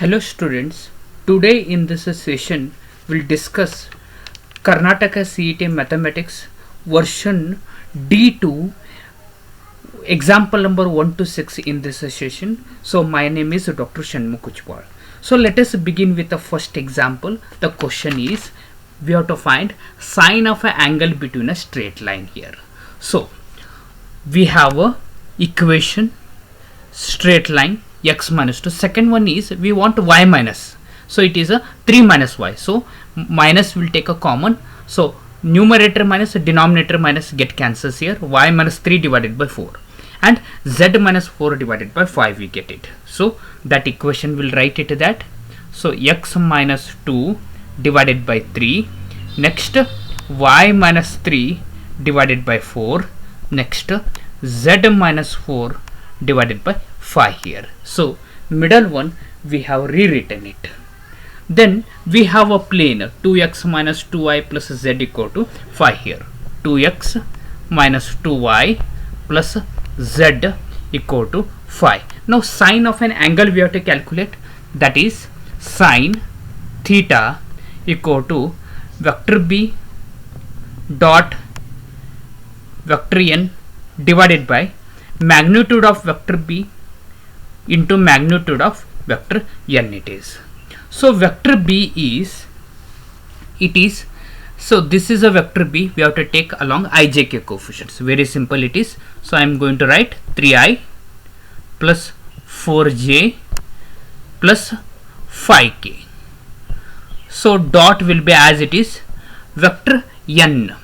Hello students, today in this session we'll discuss Karnataka CET Mathematics version D2 example number 1 to 6 in this session. So my name is Dr. Shanmukh Ujwal. So let us begin with the first example. The question is we have to find sine of an angle between a straight line here. So we have a equation straight line x minus 2. Second one is we want y minus, so it is a 3 minus y, so minus will take a common, so numerator minus denominator minus get cancels here, y minus 3 divided by 4 and z minus 4 divided by 5 we get it. So that equation will write it that, so x minus 2 divided by 3, next y minus 3 divided by 4, next z minus 4 divided by 5 here. So middle one we have rewritten it. Then we have a plane 2x minus 2y plus z equal to 5 here. 2x minus 2y plus z equal to 5. Now sine of an angle we have to calculate, that is sine theta equal to vector b dot vector n divided by magnitude of vector b into magnitude of vector n it is. So vector b is, so this is a vector b, we have to take along ijk coefficients. Very simple it is. So I am going to write 3i plus 4j plus 5k. So dot will be as it is vector n.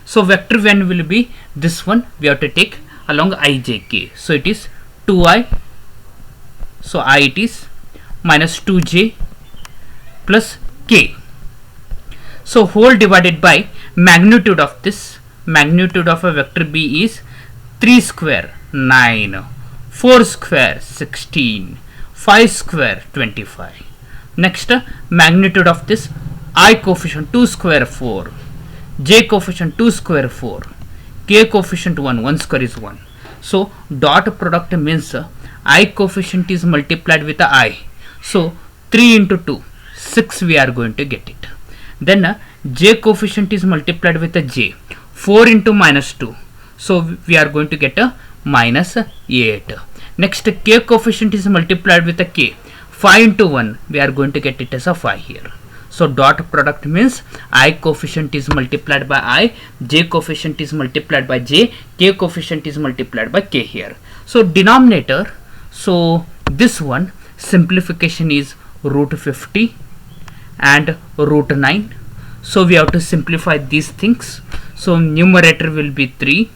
So vector n will be this one, we have to take along ijk. So it is 2i, so I it is minus 2j plus k. So whole divided by magnitude of this, magnitude of a vector b is 3 square 9, 4 square 16, 5 square 25. Next magnitude of this I coefficient 2 square 4, j coefficient 2 square 4, k coefficient 1 square is 1. So dot product means I coefficient is multiplied with the I. So 3 into 2, 6 we are going to get it. Then j coefficient is multiplied with a j. 4 into minus 2. So we are going to get a minus 8. Next k coefficient is multiplied with a k. 5 into 1 we are going to get it as a 5 here. So dot product means I coefficient is multiplied by I, j coefficient is multiplied by j, k coefficient is multiplied by k here. So denominator, so this one simplification is root 50 and root 9. So we have to simplify these things. So numerator will be 3,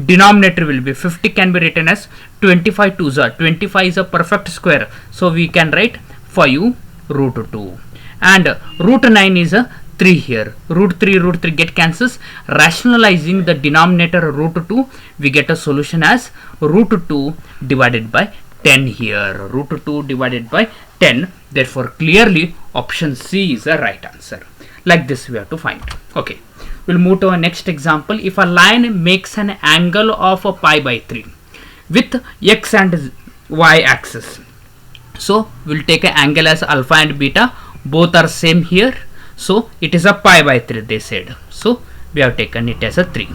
denominator will be 50 can be written as 25 2s are 25 is a perfect square, so we can write 5 root 2 and root 9 is a 3 here. Root 3 get cancels. Rationalizing the denominator root 2, we get a solution as root 2 divided by 10 here. Root 2 divided by 10. Therefore clearly option C is the right answer. Like this we have to find. Okay, we'll move to our next example. If a line makes an angle of a pi by 3 with x and y axis, so we'll take an angle as alpha and beta, both are same here, so it is a pi by 3 they said, so we have taken it as a 3.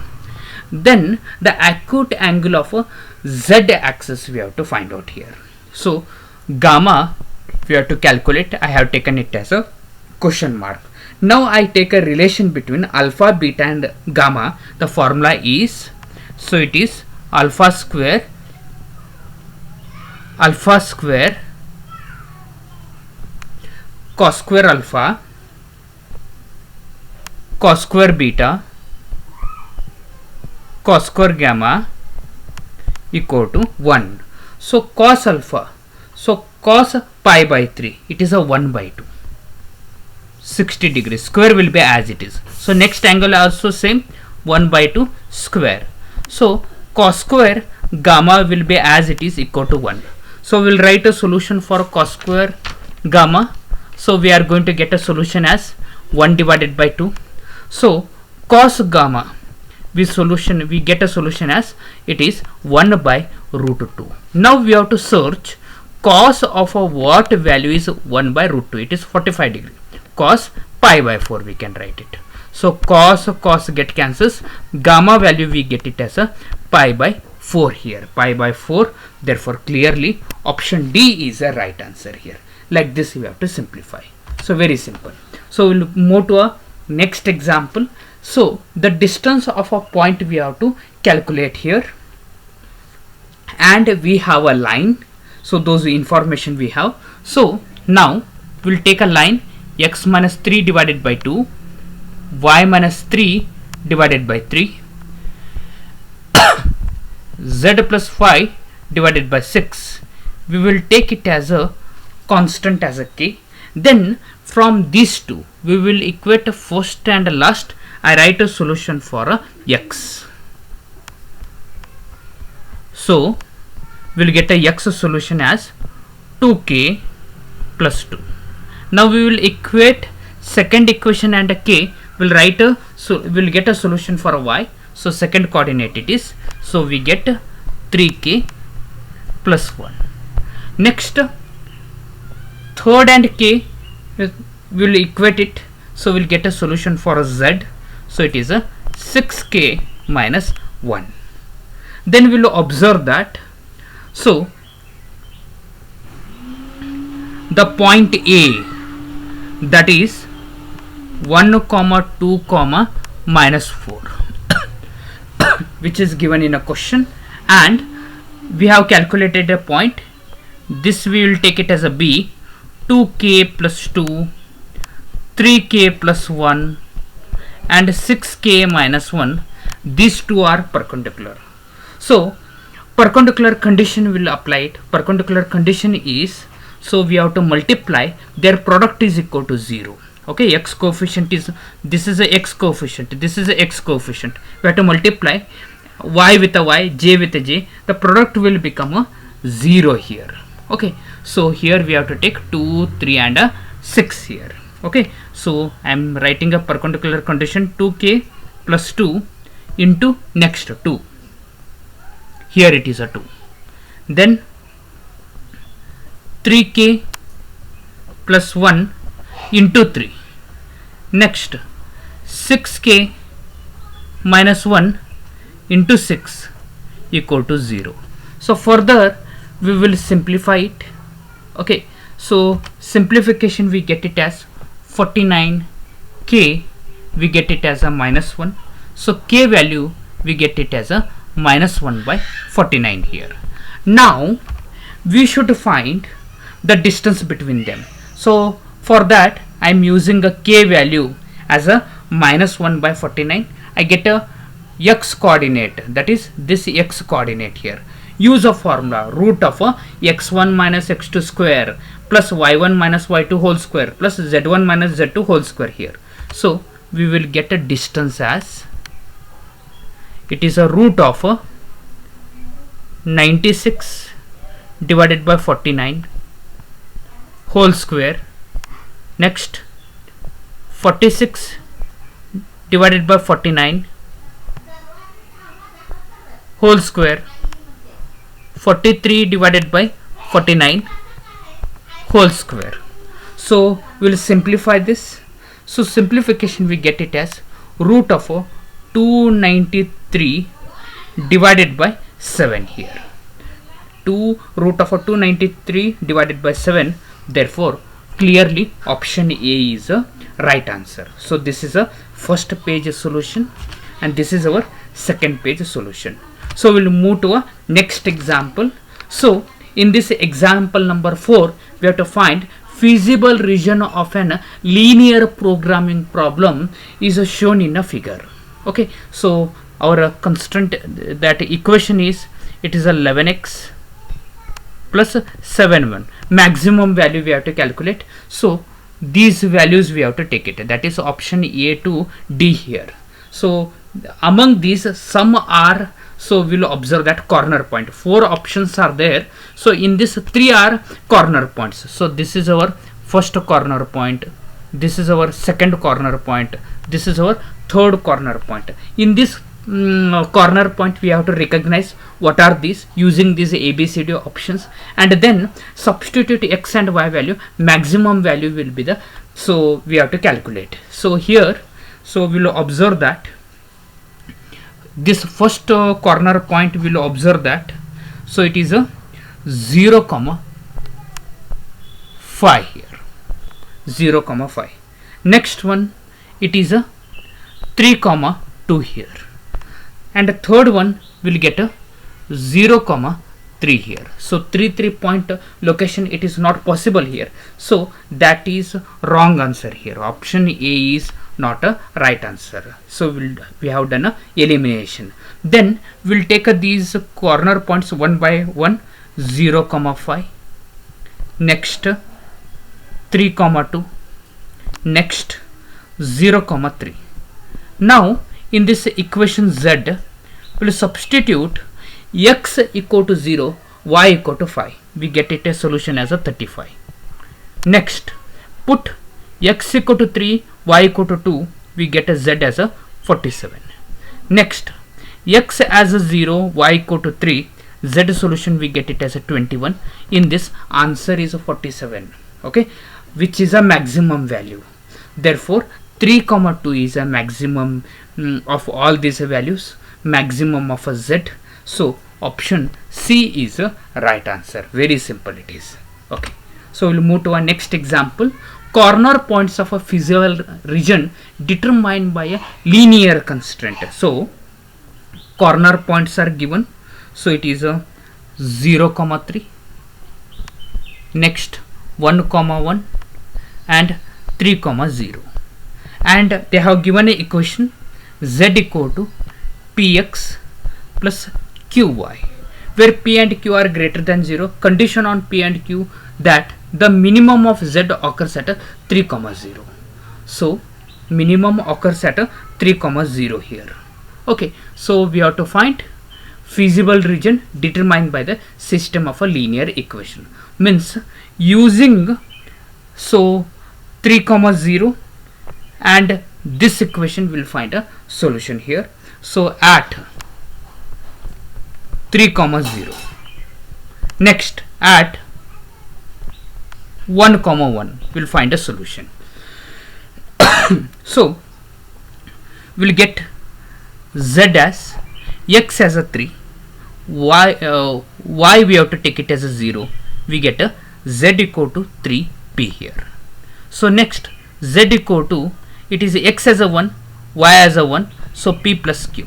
Then the acute angle of a z axis we have to find out here. So gamma we have to calculate, I have taken it as a question mark. Now I take a relation between alpha, beta and gamma. The formula is, so it is alpha square cos square alpha cos square beta cos square gamma equal to 1. So cos alpha, so cos pi by 3, it is a 1 by 2, 60 degrees, square will be as it is. So next angle also same, 1 by 2 square. So cos square gamma will be as it is equal to 1. So we'll write a solution for cos square gamma. So we are going to get a solution as 1 divided by 2. So cos gamma we get a solution as it is 1 by root 2. Now we have to search cos of a what value is 1 by root 2, it is 45 degree. Cos pi by 4 we can write it. So cos get cancels, gamma value we get it as a pi by 4 here, pi by 4. Therefore clearly option D is a right answer here. Like this we have to simplify. So very simple. So we'll move to a next example. So the distance of a point we have to calculate here, and we have a line. So those information we have. So now we'll take a line x minus 3 divided by 2, y minus 3 divided by 3, z plus 5 divided by 6. We will take it as a constant as a k. Then from these two we will equate first and last. I write a solution for a x. So we'll get a x solution as 2k plus 2. Now we will equate second equation and a k. We'll write a, so we'll get a solution for a y. So second coordinate it is, so we get 3k plus 1. Next third and k, we'll equate it, so we'll get a solution for a z. So it is a 6k minus 1. Then we'll observe that, so the point A, that is 1 comma 2 comma minus 4 which is given in a question, and we have calculated a point. This we will take it as a B, 2k plus 2, 3k plus 1 and 6k minus 1. These two are perpendicular. So perpendicular condition will apply it. Perpendicular condition is, so we have to multiply, their product is equal to 0. Okay, x coefficient is, this is a x coefficient, this is a x coefficient. We have to multiply y with a y, j with a j. The product will become a 0 here. Okay, so here we have to take 2, 3 and a 6 here. Okay, so I am writing a perpendicular condition 2k plus 2 into next 2. Here it is a 2. Then 3k plus 1 into 3. Next 6k minus 1 into 6 equal to 0. So further we will simplify it. Okay, so simplification we get it as 49k, we get it as a minus 1. So k value we get it as a minus 1 by 49 here. Now we should find the distance between them. So for that I am using a k value as a minus 1 by 49. I get a x coordinate, that is this x coordinate here. Use a formula, root of a x1 minus x2 square plus y1 minus y2 whole square plus z1 minus z2 whole square here. So we will get a distance as, it is a root of a 96 divided by 49 whole square. Next 46 divided by 49 whole square, 43 divided by 49 whole square. So we will simplify this. So simplification we get it as root of 293 divided by 7 here. 2 root of 293 divided by 7. Therefore clearly option A is a right answer. So this is a first page solution and this is our second page solution. So we'll move to a next example. So in this example number 4, we have to find feasible region of an linear programming problem is shown in a figure. Okay, so our constant, that equation is, it is a 11x plus 7, maximum value we have to calculate. So these values we have to take it, that is option A to D here. So among these some are, so we'll observe that corner point, 4 options are there. So in this 3 are corner points. So this is our first corner point, this is our second corner point, this is our third corner point. In these corner point we have to recognize what are these using these ABCD options, and then substitute x and y value. Maximum value will be the, so we have to calculate. So here, so we will observe that this first corner point will observe that, so it is a 0, 5 here, 0, 5. Next one, it is a 3, 2 here, and the third one will get a 0, 3 here. So 3 point location, it is not possible here, so that is wrong answer here. Option A is not a right answer. So we have done a elimination. Then we'll take these corner points one by one. 0, 5, next 3, 2, next 0, 3. Now in this equation Z, we'll substitute x equal to 0, y equal to 5. We get it a solution as a 35. Next, put x equal to 3, y equal to 2. We get a Z as a 47. Next, x as a 0, y equal to 3. Z solution we get it as a 21. In this, answer is a 47. Okay, which is a maximum value. Therefore 3, 2 is a maximum of all these values, maximum of a Z. So option C is a right answer. Very simple it is. Okay, so we'll move to our next example. Corner points of a physical region determined by a linear constraint. So corner points are given. So it is a 0, 3, next 1, 1, and 3, 0, and they have given an equation Z equal to Px plus Qy, where P and Q are greater than 0. Condition on P and Q that the minimum of Z occurs at a 3, 0. So minimum occurs at a 3, 0 here. Okay, so we have to find feasible region determined by the system of a linear equation. Means using so 3, 0, and this equation will find a solution here. So at 3, 0, next at 1, 1 will find a solution. So we'll get Z as x as a 3, y we have to take it as a 0. We get a Z equal to 3p here. So next Z equal to, it is x as a 1, y as a 1, so p plus q.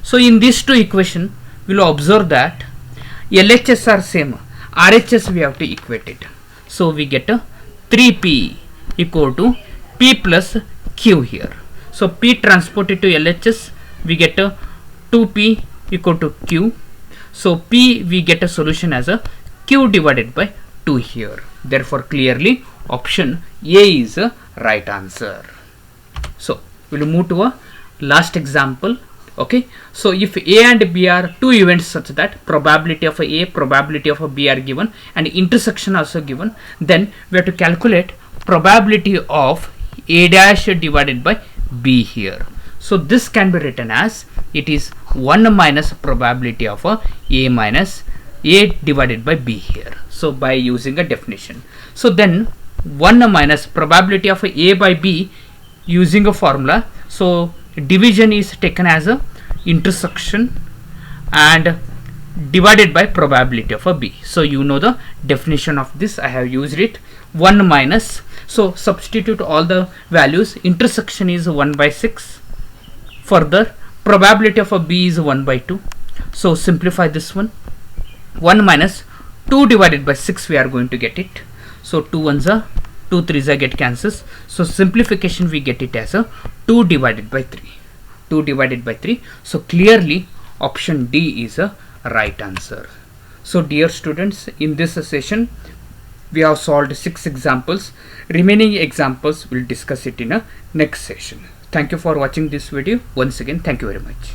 So in these two equation we will observe that LHS are same, RHS we have to equate it. So we get a 3p equal to p plus q here. So p transported to LHS, we get a 2p equal to q. So p we get a solution as a q divided by 2 here. Therefore clearly option A is a right answer. So we will move to a last example. Okay, so if A and B are two events such that probability of A, probability of B are given and intersection also given, then we have to calculate probability of A dash divided by B here. So this can be written as, it is 1 minus probability of A minus A divided by B here. So by using a definition, so then 1 minus probability of A by B using a formula. So division is taken as a intersection and divided by probability of a B. So you know the definition of this, I have used it. 1 minus, so substitute all the values. Intersection is 1 by 6. Further probability of a B is 1 by 2. So simplify this one. 1 minus 2 divided by 6 we are going to get it. So 2 ones are 2 3s are get cancels. So simplification we get it as a 2 divided by 3. 2 divided by 3. So clearly option D is a right answer. So dear students, in this session we have solved 6 examples. Remaining examples we'll discuss it in a next session. Thank you for watching this video. Once again, thank you very much.